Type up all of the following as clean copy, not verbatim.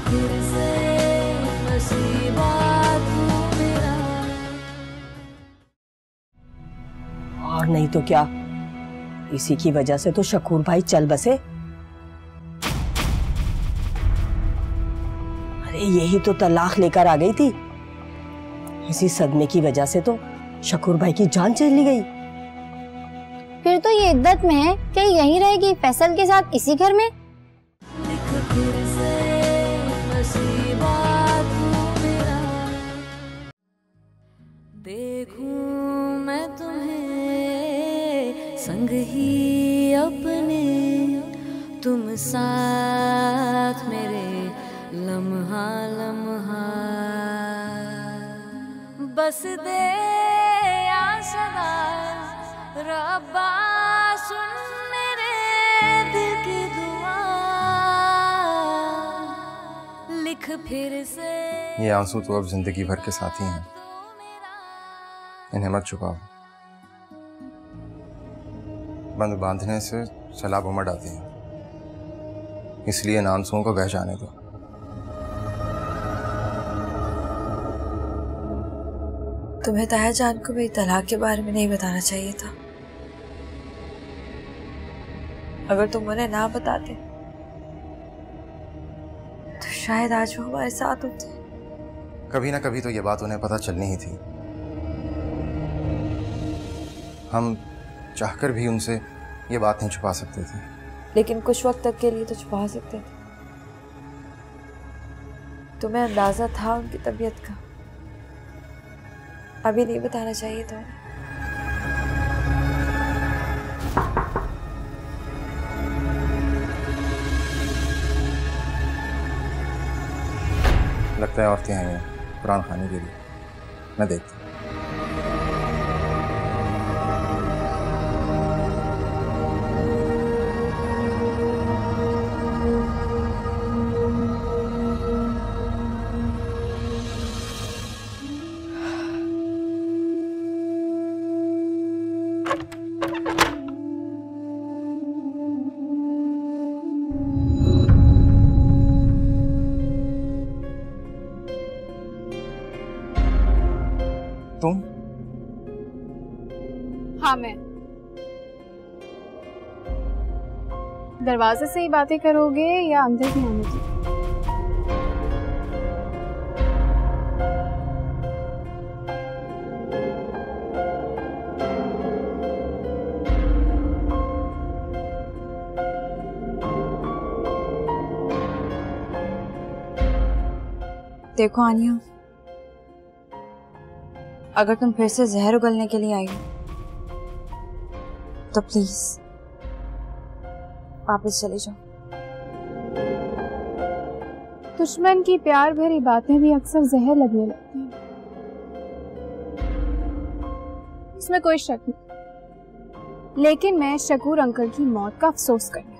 फिर से नसीबा तू मेरा। और नहीं तो क्या, इसी की वजह से तो शकूर भाई चल बसे। अरे यही तो तलाक लेकर आ गई थी, इसी सदमे की वजह से तो शकूर भाई की जान चली गई। फिर तो ये इद्दत में है, क्या यहीं रहेगी फैसल के साथ इसी घर में? लिख फिर से नसीबा तू मेरा। देखूं मैं तुम्हें संग ही अपने, तुम साथ मेरे लम्हा लम्हा। बस दे या सदा रब्बा सुन मेरे दिल की दुआ। लिख फिर से। ये आंसू तो अब जिंदगी भर के साथी हैं, इन्हें मत छुपाओ। बंद बांधने से सैलाब उमड़ आती है, इसलिए इन आंसुओं को बह जाने दो। तुम्हें ताया जान को मेरी तलाक के बारे में नहीं बताना चाहिए था। अगर तुम उन्हें ना बताते तो शायद आज वो हमारे साथ होते। कभी ना कभी तो ये बात उन्हें पता चलनी ही थी। हम चाहकर भी उनसे ये बात नहीं छुपा सकते थे, लेकिन कुछ वक्त तक के लिए तो छुपा सकते थे। तुम्हें अंदाजा था उनकी तबीयत का, अभी नहीं बताना चाहिए था। लगता है औरतें आई हैं कुरान खाने के लिए, मैं देखता हूँ। तुम? हाँ मैं। दरवाजे से ही बातें करोगे या अंदर भी आने की? देखो आनिया, अगर तुम फिर से जहर उगलने के लिए आई हो तो प्लीज वापस चले जाओ। दुश्मन की प्यार भरी बातें भी अक्सर जहर लगने लगती हैं, इसमें कोई शक नहीं। लेकिन मैं शकूर अंकल की मौत का अफसोस करना है।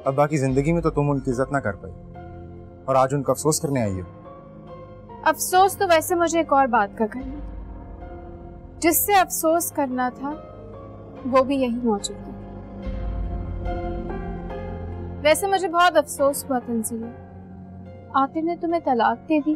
अब्बा की जिंदगी में तो तुम उनकी इज्जत ना कर पाई और आज उनका अफसोस करने आई हो। अफसोस तो वैसे मुझे एक और बात का करना था, जिससे अफसोस करना था वो भी यही मौजूद है। वैसे मुझे बहुत अफसोस हुआ तंजीला, आतिफ ने तुम्हें तलाक दे दी।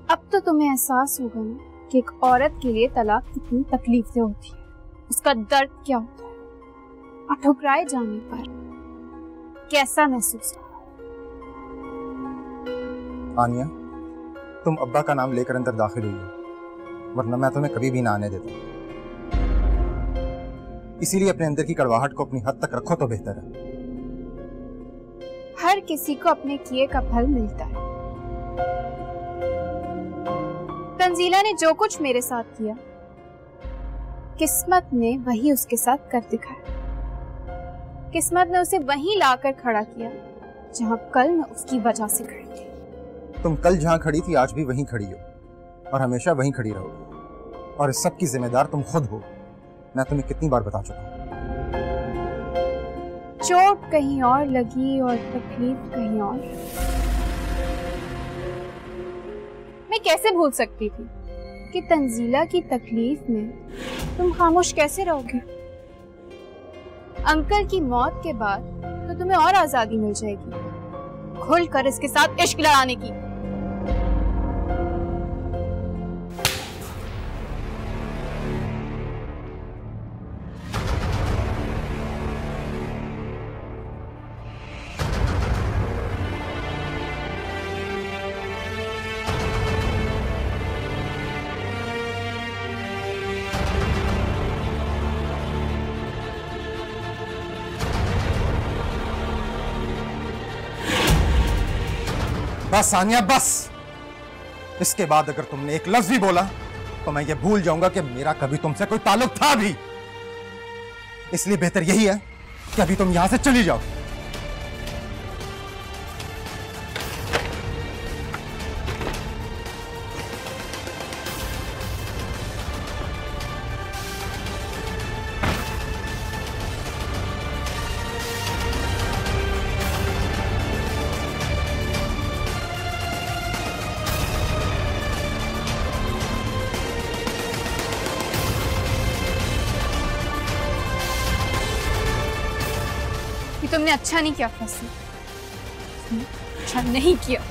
अब तो तुम्हें एहसास होगा ना कि एक औरत के लिए तलाक कितनी तकलीफें होती है, उसका दर्द क्या होता है और ठुकराए जाने पर कैसा महसूस होता है। आनिया, तुम अब्बा का नाम लेकर अंदर दाखिल हुई हो, वरना मैं तुम्हें कभी भी ना आने देता। इसीलिए अपने अंदर की कड़वाहट को अपनी हद तक रखो तो बेहतर है। हर किसी को अपने किए का फल मिलता है। तंजीला ने जो कुछ मेरे साथ किया, किस्मत ने वही उसके साथ कर दिखाया। किस्मत ने उसे वहीं लाकर खड़ा किया जहां कल मैं उसकी वजह से खड़ी थी। तुम कल जहां खड़ी थी आज भी वहीं खड़ी हो और हमेशा वहीं खड़ी रहोगी। और इस सब की जिम्मेदार तुम खुद हो। मैं तुम्हें कितनी बार बता चुका हूं। चोट कहीं और लगी और तकलीफ कहीं और। मैं कैसे भूल सकती थी कि तंजीला की तकलीफ में तुम खामोश कैसे रहोगे। अंकल की मौत के बाद तो तुम्हें और आजादी मिल जाएगी खुलकर इसके साथ इश्क लड़ाने की। बस सानिया बस। इसके बाद अगर तुमने एक लफ्ज भी बोला तो मैं ये भूल जाऊंगा कि मेरा कभी तुमसे कोई ताल्लुक था भी। इसलिए बेहतर यही है कि अभी तुम यहां से चली जाओ। तुमने अच्छा नहीं किया फैसल, अच्छा नहीं किया।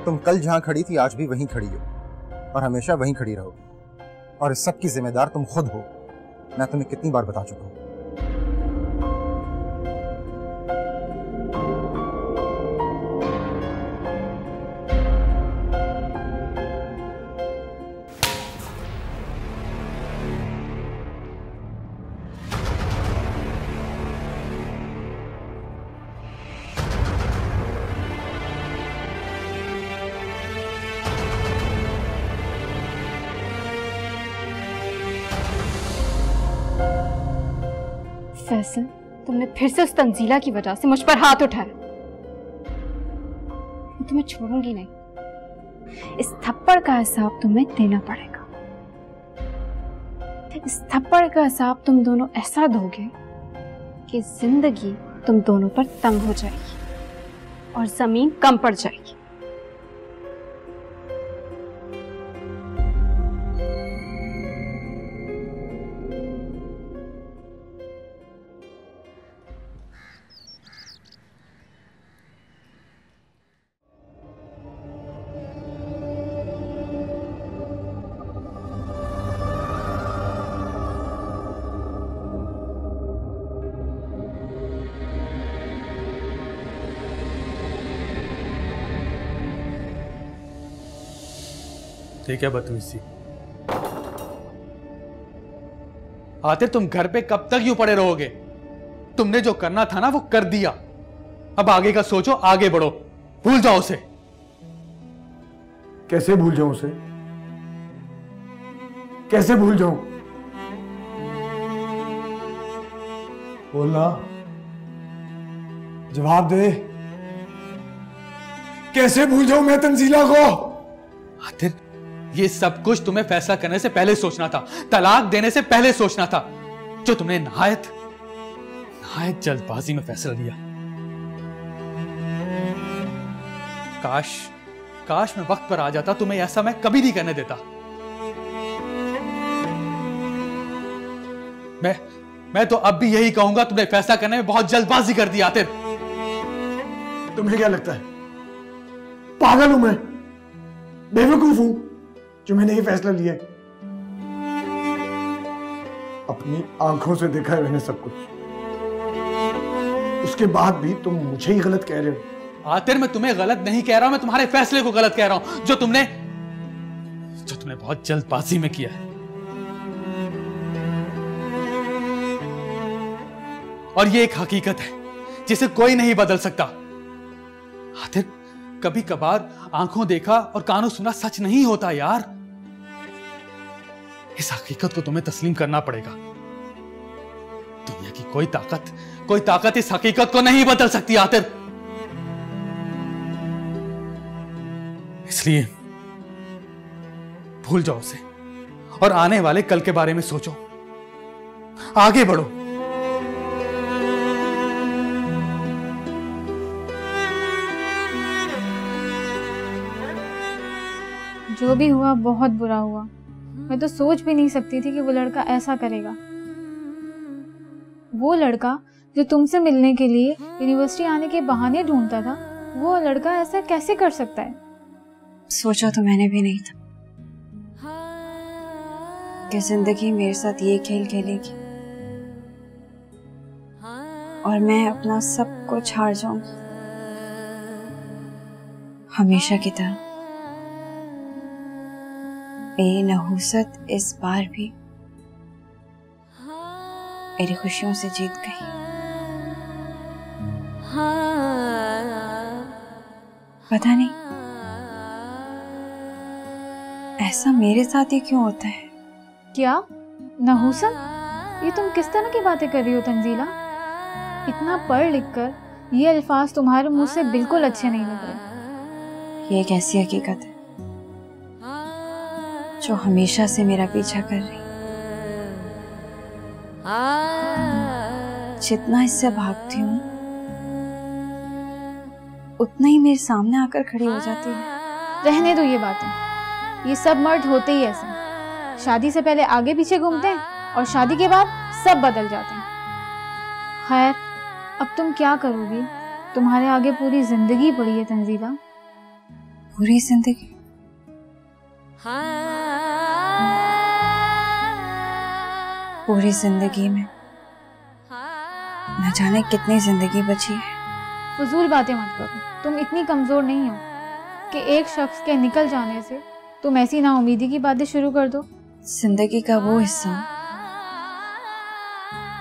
तुम कल जहां खड़ी थी आज भी वहीं खड़ी हो और हमेशा वहीं खड़ी रहोगी। और इस सब की जिम्मेदार तुम खुद हो। मैं तुम्हें कितनी बार बता चुका हूं। फैसल, तुमने फिर से उस तंजीला की वजह से मुझ पर हाथ उठाया। मैं तुम्हें छोड़ूंगी नहीं। इस थप्पड़ का हिसाब तुम्हें देना पड़ेगा। इस थप्पड़ का हिसाब तुम दोनों ऐसा दोगे कि जिंदगी तुम दोनों पर तंग हो जाएगी और जमीन कम पड़ जाएगी। ठीक है बदतमीजी। आतिर तुम घर पे कब तक यूं पड़े रहोगे? तुमने जो करना था ना वो कर दिया। अब आगे का सोचो, आगे बढ़ो, भूल जाओ उसे। कैसे भूल जाऊं उसे? कैसे भूल जाऊं? बोलना, जवाब दे। कैसे भूल जाऊं मैं तंजीला को? आतिर ये सब कुछ तुम्हें फैसला करने से पहले सोचना था, तलाक देने से पहले सोचना था, जो तुमने नहायत जल्दबाजी में फैसला लिया। काश मैं वक्त पर आ जाता, तुम्हें ऐसा मैं कभी नहीं करने देता। मैं तो अब भी यही कहूंगा, तुमने फैसला करने में बहुत जल्दबाजी कर दी आतिर। तुम्हें क्या लगता है पागल हूं मैं, बेवकूफ हूं जो मैंने ये फैसला लिया? अपनी आंखों से देखा है मैंने सब कुछ, उसके बाद भी तुम मुझे ही गलत कह रहे हो। आतिर मैं तुम्हें गलत नहीं कह रहा हूं, मैं तुम्हारे फैसले को गलत कह रहा हूं जो तुमने बहुत जल्दबाजी में किया है। और ये एक हकीकत है जिसे कोई नहीं बदल सकता। आतिर कभी कभार आंखों देखा और कानों सुना सच नहीं होता यार। इस हकीकत को तुम्हें तस्लीम करना पड़ेगा। दुनिया की कोई ताकत इस हकीकत को नहीं बदल सकती आतिर। इसलिए भूल जाओ उसे और आने वाले कल के बारे में सोचो, आगे बढ़ो। जो भी हुआ बहुत बुरा हुआ। मैं तो सोच भी नहीं सकती थी कि वो लड़का ऐसा करेगा। वो लड़का जो तुमसे मिलने के लिए यूनिवर्सिटी आने के बहाने ढूंढता था, वो लड़का ऐसा कैसे कर सकता है? सोचा तो मैंने भी नहीं था कि जिंदगी मेरे साथ ये खेल खेलेगी और मैं अपना सब कुछ हार जाऊंगी हमेशा की तरह। मेरी नहूसत इस बार भी मेरी खुशियों से जीत गई। पता नहीं ऐसा मेरे साथ ही क्यों होता है। क्या नहूसत? ये तुम किस तरह की बातें कर रही हो तंजीला? इतना पढ़ लिख कर ये अल्फाज तुम्हारे मुंह से बिल्कुल अच्छे नहीं लग रहे। ये एक ऐसी हकीकत है जो हमेशा से मेरा पीछा कर रही। जितना इससे भागती हूँ उतना ही मेरे सामने आकर खड़ी हो जाती है। रहने दो ये बातें। ये सब मर्द होते ही ऐसे हैं। शादी से पहले आगे पीछे घूमते हैं और शादी के बाद सब बदल जाते हैं। खैर, अब तुम क्या करोगी? तुम्हारे आगे पूरी जिंदगी पड़ी है तंजीला। पूरी जिंदगी? पूरी जिंदगी में न जाने कितनी जिंदगी बची है। फजूल बातें मत करो। तुम इतनी कमजोर नहीं हो कि एक शख्स के निकल जाने से तुम ऐसी नाउमीदी की बातें शुरू कर दो। जिंदगी का वो हिस्सा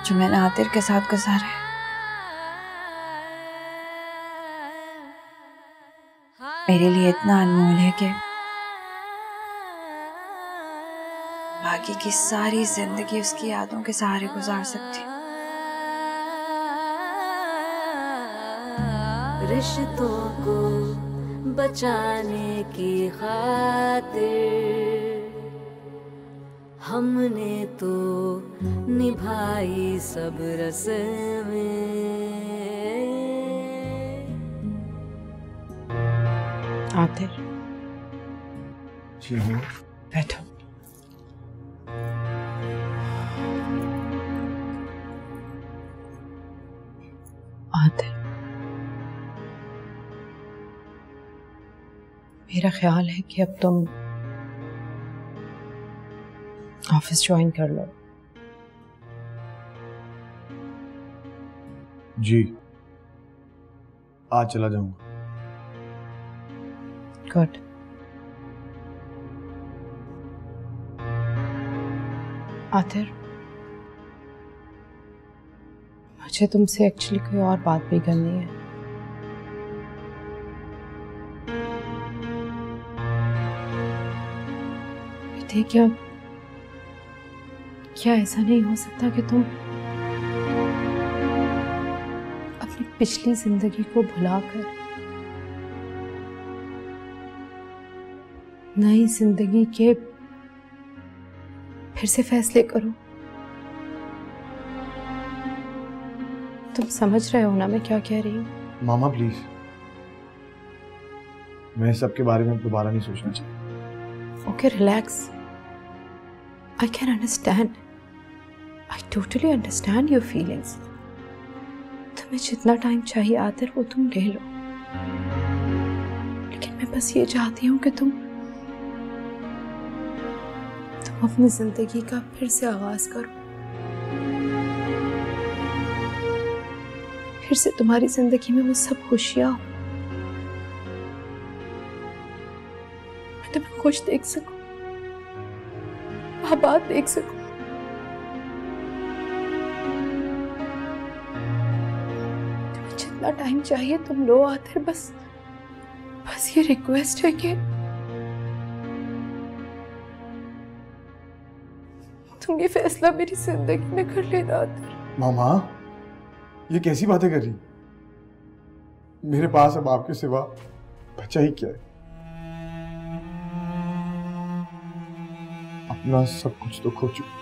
जो मैंने आतिर के साथ गुजारा है, मेरे लिए इतना अनमोल है कि बाकी की सारी जिंदगी उसकी यादों के सहारे गुजार सकती हूँ। रिश्तों को बचाने की खातिर हमने तो निभाई सब रस्में। आतिर जी हाँ। बैठो। आतिर, मेरा ख्याल है कि अब तुम ऑफिस ज्वाइन कर लो। जी, आज चला जाऊंगा। गुड। आतिर, मुझे तुमसे एक्चुअली कोई और बात भी करनी है। बेटे, क्या ऐसा नहीं हो सकता कि तुम अपनी पिछली जिंदगी को भुलाकर नई जिंदगी के फिर से फैसले करो? तुम समझ रहे हो ना मैं क्या कह रही हूँ? मामा प्लीज, मैं सबके बारे में दोबारा नहीं सोचना चाहता। Okay, relax. I can understand, I totally understand your feelings. तुम्हें जितना टाइम चाहिए आतिर वो तुम ले लो, लेकिन मैं बस ये चाहती हूँ कि तुम अपनी जिंदगी का फिर से आगाज करो। फिर से तुम्हारी जिंदगी में वो सब खुशियां हो, मैं तुम्हें खुश देख सकूं, आबाद देख सकूं। तुम्हें जितना टाइम चाहिए तुम लो आतिर। बस ये रिक्वेस्ट है कि तुम ये फैसला मेरी जिंदगी में कर लेना आतिर। मामा, ये कैसी बातें कर रही? मेरे पास अब आपके सिवा बचा ही क्या है? अपना सब कुछ तो खो चुका।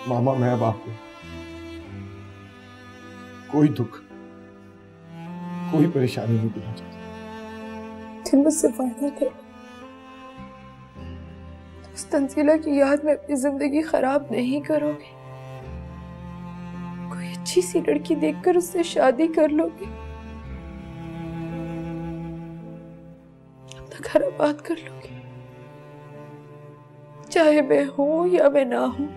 मामा, मैं अब आपको कोई दुख, कोई परेशानी नहीं देना चाहता। तुम मुझसे वादा करो, उस तंजीला की याद में अपनी जिंदगी खराब नहीं करोगे। कोई अच्छी सी लड़की देखकर उससे शादी कर लोगे, अपना घर आबाद कर लोगे, चाहे मैं हूं या मैं ना हूं।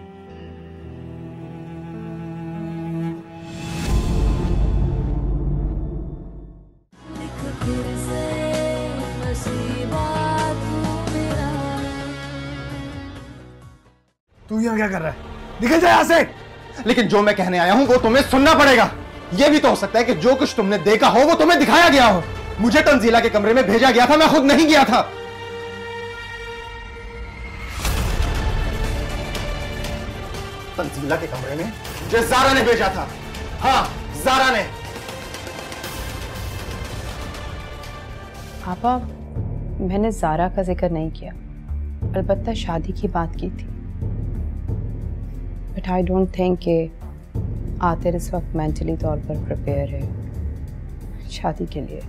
तू यहाँ क्या कर रहा है? निकल जा यहाँ से। लेकिन जो मैं कहने आया हूं वो तुम्हें सुनना पड़ेगा। यह भी तो हो सकता है कि जो कुछ तुमने देखा हो वो तुम्हें दिखाया गया हो। मुझे तंजीला के कमरे में भेजा गया था, मैं खुद नहीं गया था। तंजीला के कमरे में मुझे ज़ारा ने भेजा था। हाँ, ज़ारा ने। पापा, मैंने ज़ारा का जिक्र नहीं किया, अलबत्ता शादी की बात की थी। बट आई डोंट थिंक कि आतिर इस वक्त मेंटली तौर पर प्रिपेयर है शादी के लिए।